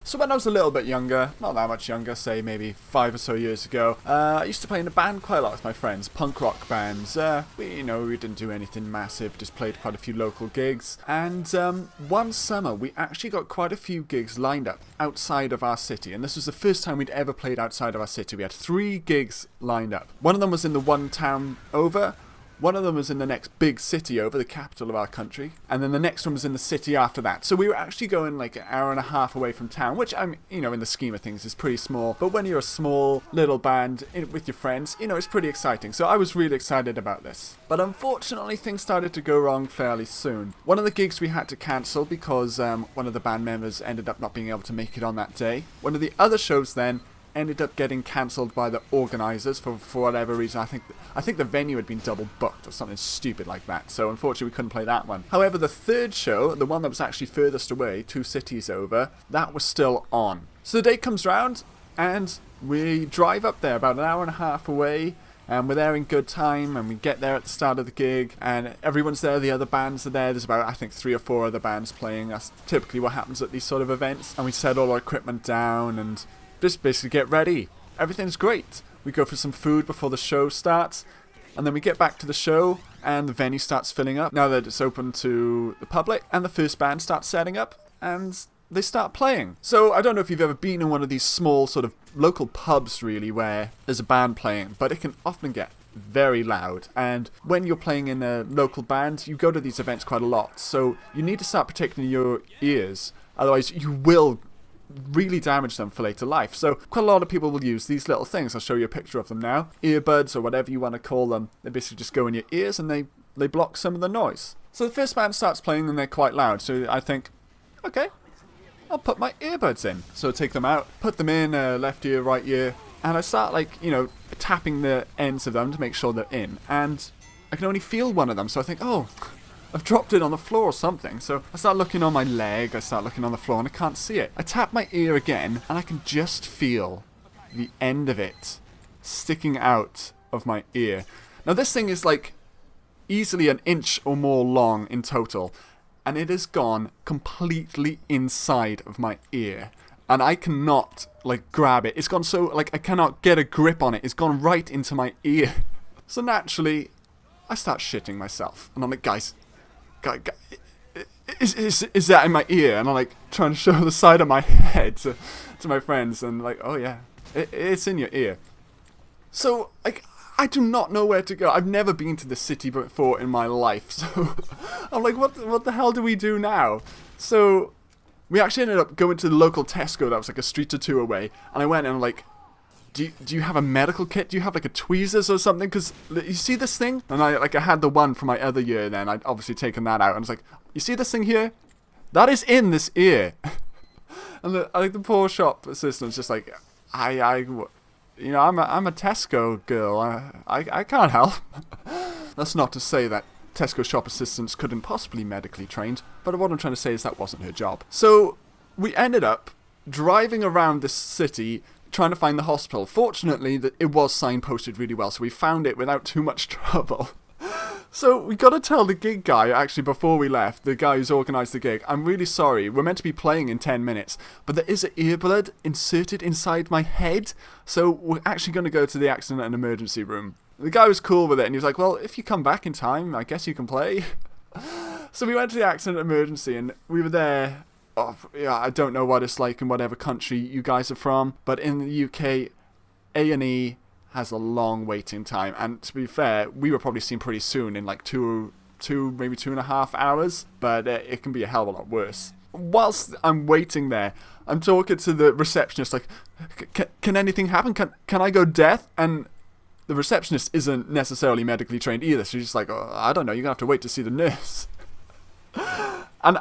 So when I was a little bit younger, not that much younger, say maybe 5 or so years ago, I used to play in a band quite a lot with my friends, punk rock bands. We didn't do anything massive, just played quite a few local gigs. And one summer, we actually got quite a few gigs lined up outside of our city. And this was the first time we'd ever played outside of our city. We had 3 gigs lined up. One of them was in the one town over. One of them was in the next big city over, the capital of our country. And then the next one was in the city after that. So we were actually going like an hour and a half away from town, which, in the scheme of things is pretty small. But when you're a small little band with your friends, it's pretty exciting. So I was really excited about this. But unfortunately, things started to go wrong fairly soon. One of the gigs we had to cancel because one of the band members ended up not being able to make it on that day. One of the other shows then ended up getting cancelled by the organisers for whatever reason. I think the venue had been double booked or something stupid like that, so unfortunately we couldn't play that one. However, the third show, the one that was actually furthest away, 2 cities over, that was still on. So the day comes round and we drive up there about an hour and a half away, and we're there in good time, and we get there at the start of the gig, and everyone's there, the other bands are there. There's about, I think, 3 or 4 other bands playing. That's typically what happens at these sort of events. And we set all our equipment down and just basically get ready. Everything's great. We go for some food before the show starts, and then we get back to the show, and the venue starts filling up now that it's open to the public, and the first band starts setting up, and they start playing. So I don't know if you've ever been in one of these small sort of local pubs really where there's a band playing, but it can often get very loud, and when you're playing in a local band, you go to these events quite a lot, so you need to start protecting your ears, otherwise you will really damage them for later life. So quite a lot of people will use these little things. I'll show you a picture of them now. Earbuds, or whatever you want to call them. They basically just go in your ears and they block some of the noise. So the first band starts playing and they're quite loud. So I think, okay, I'll put my earbuds in. So I take them out, put them in, left ear, right ear, and I start tapping the ends of them to make sure they're in. And I can only feel one of them. So I think, oh, I've dropped it on the floor or something. So I start looking on my leg, I start looking on the floor, and I can't see it. I tap my ear again, and I can just feel the end of it sticking out of my ear. Now this thing is like easily an inch or more long in total, and it has gone completely inside of my ear. And I cannot grab it. It's gone so I cannot get a grip on it. It's gone right into my ear. So naturally, I start shitting myself. And I'm like, guys, is that in my ear? And I'm trying to show the side of my head to my friends, and oh yeah, it's in your ear. So I do not know where to go. I've never been to the city before in my life, so I'm like, what the hell do we do now? So we actually ended up going to the local Tesco that was a street or 2 away, and I went and I'm do you have a medical kit? Do you have a tweezers or something? Because you see this thing? And I had the one from my other ear then. I'd obviously taken that out. And I was you see this thing here? That is in this ear. And the poor shop assistant's just I'm a Tesco girl. I can't help. That's not to say that Tesco shop assistants couldn't possibly medically trained. But what I'm trying to say is that wasn't her job. So we ended up driving around this city trying to find the hospital. Fortunately, it was signposted really well, so we found it without too much trouble. So we got to tell the gig guy, actually, before we left, the guy who's organised the gig, I'm really sorry, we're meant to be playing in 10 minutes, but there is an earbud inserted inside my head, so we're actually going to go to the accident and emergency room. The guy was cool with it, and he was like, well, if you come back in time, I guess you can play. So we went to the accident emergency, and we were there. Oh, yeah, I don't know what it's like in whatever country you guys are from, but in the UK, A&E has a long waiting time, and to be fair, we were probably seen pretty soon in two, maybe 2.5 hours, but it can be a hell of a lot worse. Whilst I'm waiting there, I'm talking to the receptionist, can anything happen? Can I go deaf? And the receptionist isn't necessarily medically trained either, so she's just oh, I don't know, you're gonna have to wait to see the nurse. And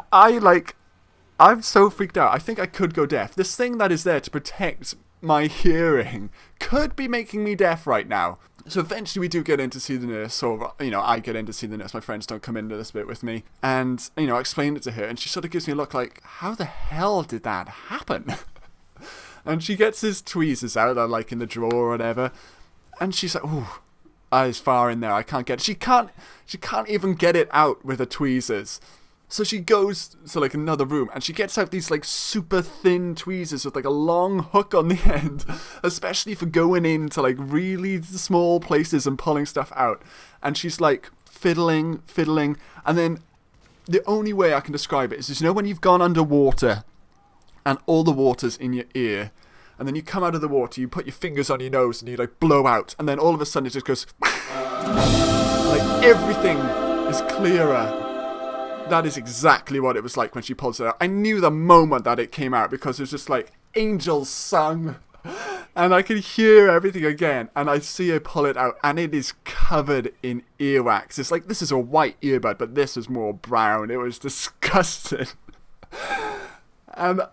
I'm so freaked out. I think I could go deaf. This thing that is there to protect my hearing could be making me deaf right now. So eventually we do get in to see the nurse, or, I get in to see the nurse. My friends don't come into this bit with me. And, I explained it to her, and she sort of gives me a look how the hell did that happen? And she gets his tweezers out, they're in the drawer or whatever. And she's like, ooh, it's far in there, I can't get it. She can't even get it out with her tweezers. So she goes to like another room and she gets out these like super thin tweezers with like a long hook on the end, especially for going into like really small places and pulling stuff out. And she's like fiddling, and then the only way I can describe it is, you know, when you've gone underwater and all the water's in your ear, and then you come out of the water, you put your fingers on your nose and you like blow out, and then all of a sudden it just goes like everything is clearer. That is exactly what it was like when she pulls it out. I knew the moment that it came out because it was just like angels sung. And I could hear everything again. And I see her pull it out. And it is covered in earwax. It's like, this is a white earbud, but this is more brown. It was disgusting. And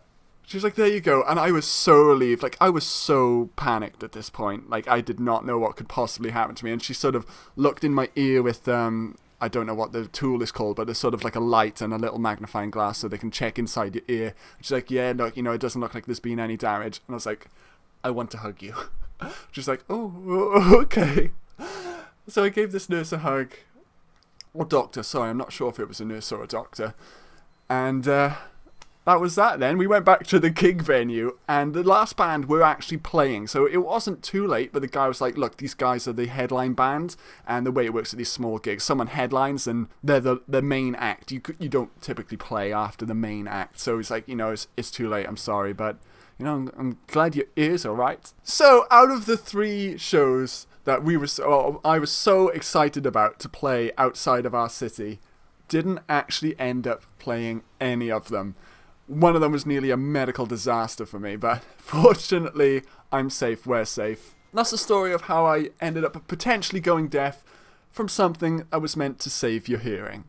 she was like, there you go. And I was so relieved. Like, I was so panicked at this point. Like, I did not know what could possibly happen to me. And she sort of looked in my ear with... I don't know what the tool is called, but there's sort of like a light and a little magnifying glass so they can check inside your ear. She's like, yeah, look, you know, it doesn't look like there's been any damage. And I was like, I want to hug you. She's like, oh, okay. So I gave this nurse a hug. Or doctor, sorry, I'm not sure if it was a nurse or a doctor. And that was that then. We went back to the gig venue, and the last band were actually playing. So it wasn't too late, but the guy was like, look, these guys are the headline band, and the way it works at these small gigs, someone headlines, and they're the main act. You don't typically play after the main act. So he's like, you know, it's too late, I'm sorry, but, you know, I'm glad your ear's all right. So out of the 3 shows that I was so excited about to play outside of our city, didn't actually end up playing any of them. One of them was nearly a medical disaster for me, but fortunately, I'm safe, we're safe. That's the story of how I ended up potentially going deaf from something that was meant to save your hearing.